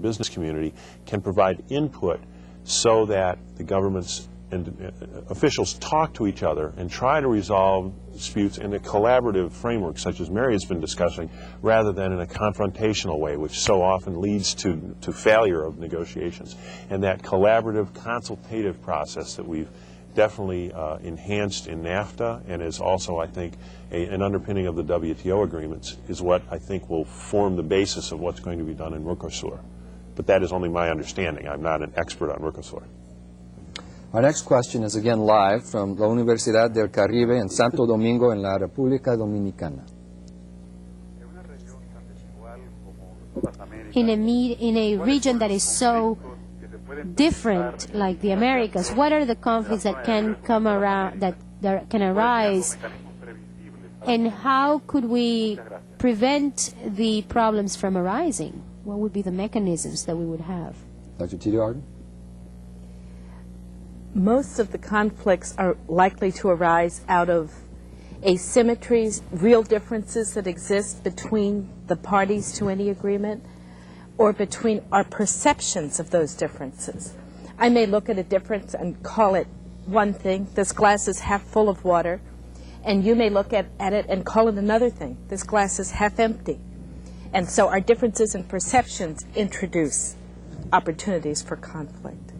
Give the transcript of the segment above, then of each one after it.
business community can provide input so that the governments and officials talk to each other and try to resolve disputes in a collaborative framework, such as Mary has been discussing, rather than in a confrontational way, which so often leads to failure of negotiations. And that collaborative, consultative process that we've definitely enhanced in NAFTA, and is also, I think, an underpinning of the WTO agreements, is what I think will form the basis of what's going to be done in Mercosur. But that is only my understanding. I'm not an expert on Mercosur. Our next question is again live from la Universidad del Caribe en Santo Domingo en la República Dominicana. In a region that is so different like the Americas, what are the conflicts that can come around, that can arise, and how could we prevent the problems from arising? What would be the mechanisms that we would have? Dr. Teagarden? Most of the conflicts are likely to arise out of asymmetries, real differences that exist between the parties to any agreement, or between our perceptions of those differences. I may look at a difference and call it one thing, this glass is half full of water, and you may look at it and call it another thing, this glass is half empty. And so our differences in perceptions introduce opportunities for conflict.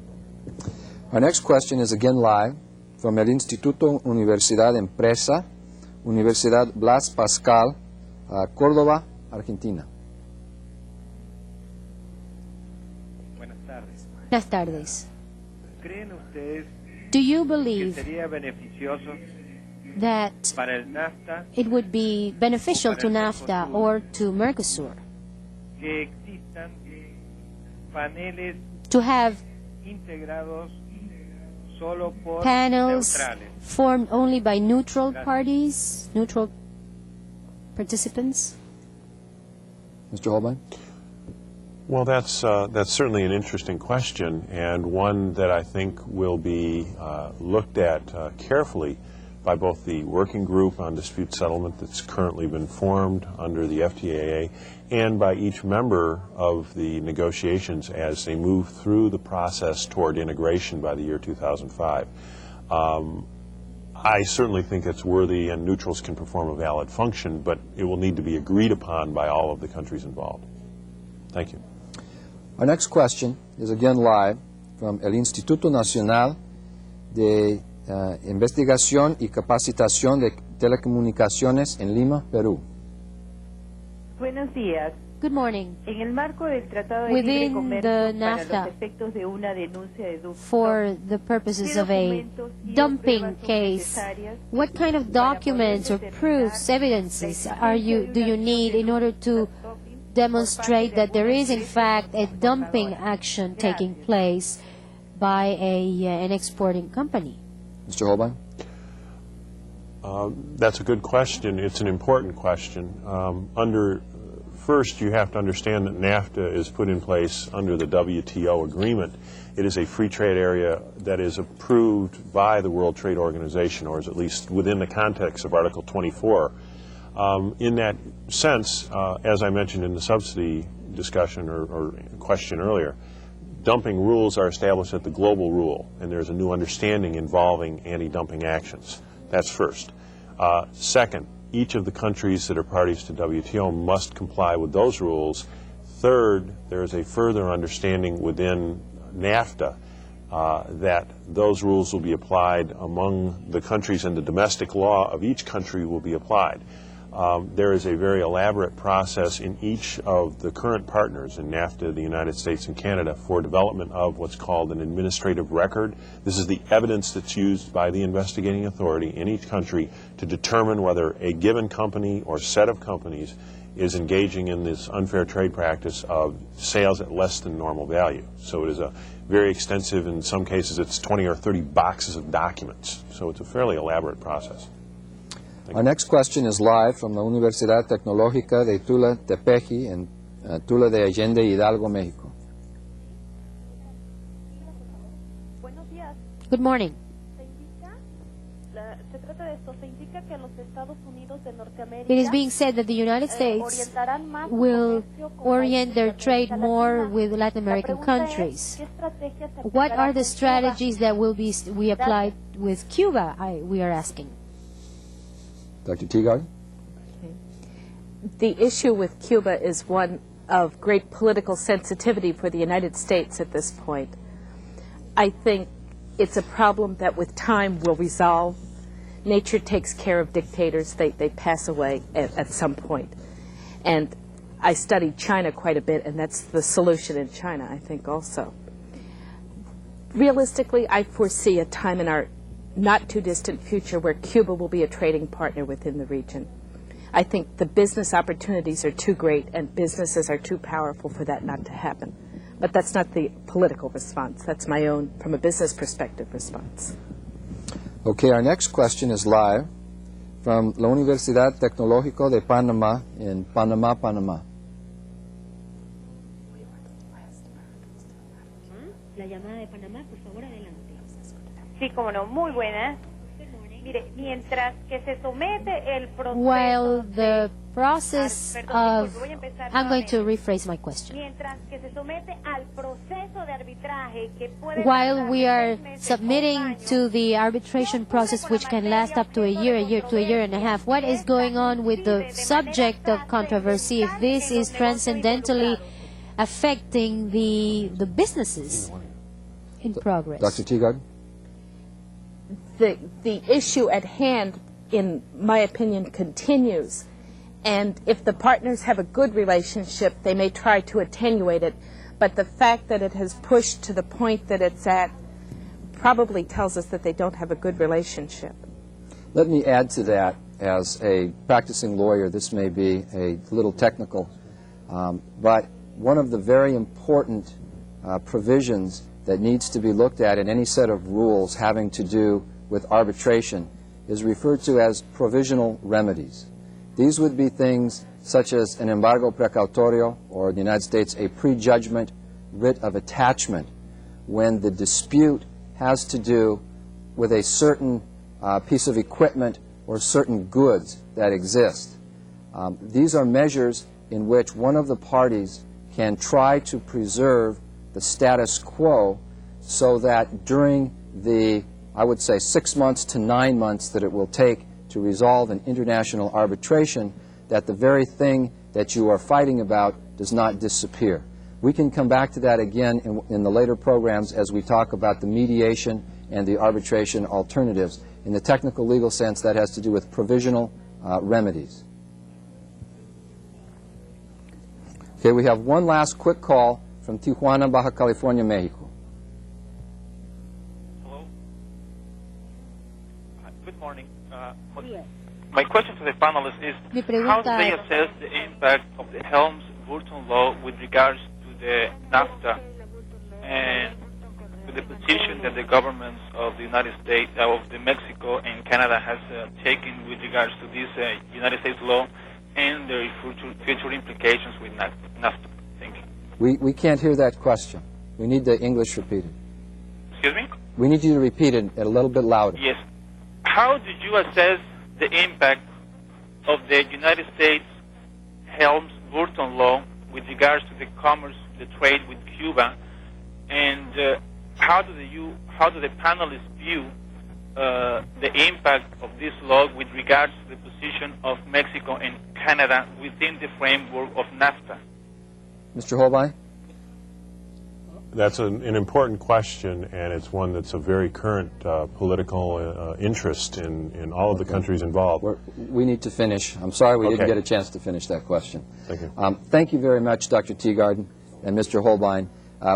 Our next question is again live from el Instituto Universidad Empresa, Universidad Blas Pascal, Córdoba, Argentina. Buenas tardes. Do you believe that it would be beneficial to NAFTA or to Mercosur to have panels formed only by neutral parties, neutral participants? Mr. Holbein? Well, that's certainly an interesting question, and one that I think will be looked at carefully by both the working group on dispute settlement that's currently been formed under the FTAA and by each member of the negotiations as they move through the process toward integration by the year 2005. I certainly think it's worthy and neutrals can perform a valid function, but it will need to be agreed upon by all of the countries involved. Thank you. Our next question is again live from el Instituto Nacional de Investigación y Capacitación de Telecomunicaciones en Lima, Perú. Buenos días. Good morning. En el marco del Tratado de Libre Within Comercio the para NAFTA, los efectos de una denuncia de dumping, for the purposes of a dumping case, what kind of documents or proofs, evidences do you need in order to demonstrate that there is in fact a dumping action taking place by an exporting company? Mr. Holbein? That's a good question. It's an important question. First, you have to understand that NAFTA is put in place under the WTO agreement. It is a free trade area that is approved by the World Trade Organization, or is at least within the context of Article 24. In that sense, as I mentioned in the subsidy discussion or question earlier, dumping rules are established at the global rule, and there's a new understanding involving anti-dumping actions. That's first. Second, each of the countries that are parties to WTO must comply with those rules. Third, there is a further understanding within NAFTA that those rules will be applied among the countries, and the domestic law of each country will be applied. There is a very elaborate process in each of the current partners in NAFTA, the United States and Canada, for development of what's called an administrative record. This is the evidence that's used by the investigating authority in each country to determine whether a given company or set of companies is engaging in this unfair trade practice of sales at less than normal value. So it is a very extensive, in some cases it's 20 or 30 boxes of documents. So it's a fairly elaborate process. Our next question is live from la Universidad Tecnológica de Tula Tepeji en Tula de Allende, Hidalgo, México. Good morning. It is being said that the United States will orient their trade more with Latin American countries. What are the strategies that will be applied with Cuba, we are asking? Dr. Teagarden? The issue with Cuba is one of great political sensitivity for the United States at this point. I think it's a problem that with time will resolve. Nature takes care of dictators. They pass away at some point. And I studied China quite a bit, and that's the solution in China, I think, also. Realistically, I foresee a time in our not-too-distant future where Cuba will be a trading partner within the region. I think the business opportunities are too great and businesses are too powerful for that not to happen. But that's not the political response. That's my own, from a business perspective, response. Okay, our next question is live from la Universidad Tecnológico de Panamá in Panamá, Panamá. La llamada de Panamá, por favor, adelante. Sí, como no, muy buena. Mire, mientras que se somete el proceso. While the process of, I'm going to rephrase my question. Mientras que se somete al proceso de arbitraje que puede. While we are submitting to the arbitration process, which can last up to a year to a year and a half, what is going on with the subject of controversy if this is transcendentally affecting the businesses in progress? Dr. Teagarden? The issue at hand, in my opinion, continues. And if the partners have a good relationship, they may try to attenuate it. But the fact that it has pushed to the point that it's at probably tells us that they don't have a good relationship. Let me add to that, as a practicing lawyer, this may be a little technical, but one of the very important provisions that needs to be looked at in any set of rules having to do with arbitration is referred to as provisional remedies. These would be things such as an embargo precautorio, or in the United States, a prejudgment writ of attachment, when the dispute has to do with a certain piece of equipment or certain goods that exist. These are measures in which one of the parties can try to preserve the status quo so that during the, I would say, 6 months to 9 months that it will take to resolve an international arbitration, that the very thing that you are fighting about does not disappear. We can come back to that again in the later programs as we talk about the mediation and the arbitration alternatives. In the technical legal sense, that has to do with provisional remedies. Okay, we have one last quick call from Tijuana, Baja California, Mexico. Hello. Good morning. My question to the panelists is, how do they assess the impact of the Helms-Burton law with regards to the NAFTA and to the position that the governments of the United States, of the Mexico and Canada has taken with regards to this United States law and their future implications with NAFTA? Thank you. We can't hear that question. We need the English repeated. Excuse me? We need you to repeat it a little bit louder. Yes. How did you assess the impact of the United States Helms-Burton law with regards to the commerce, the trade with Cuba, and how do the panelists view the impact of this law with regards to the position of Mexico and Canada within the framework of NAFTA? Mr. Holbein? That's an important question, and it's one that's of very current political interest in all of the countries involved. We need to finish. I'm sorry we didn't get a chance to finish that question. Thank you. Thank you very much, Dr. Teagarden and Mr. Holbein.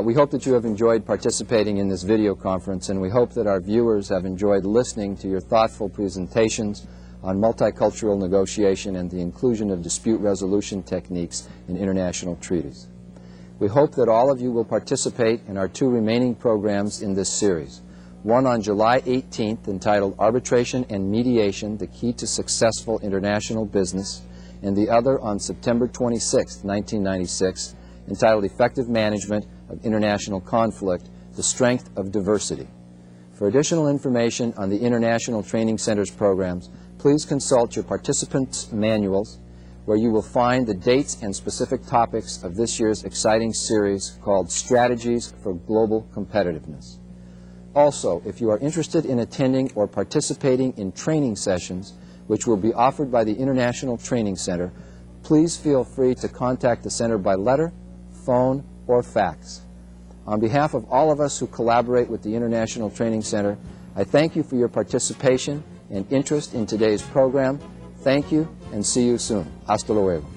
We hope that you have enjoyed participating in this video conference, and we hope that our viewers have enjoyed listening to your thoughtful presentations on multicultural negotiation and the inclusion of dispute resolution techniques in international treaties. We hope that all of you will participate in our 2 remaining programs in this series. One on July 18th entitled Arbitration and Mediation, the Key to Successful International Business, and the other on September 26th, 1996, entitled Effective Management of International Conflict, the Strength of Diversity. For additional information on the International Training Center's programs, please consult your participants' manuals, where you will find the dates and specific topics of this year's exciting series called Strategies for Global Competitiveness. Also, if you are interested in attending or participating in training sessions, which will be offered by the International Training Center, please feel free to contact the Center by letter, phone, or fax. On behalf of all of us who collaborate with the International Training Center, I thank you for your participation and interest in today's program. Thank you, and see you soon. Hasta luego.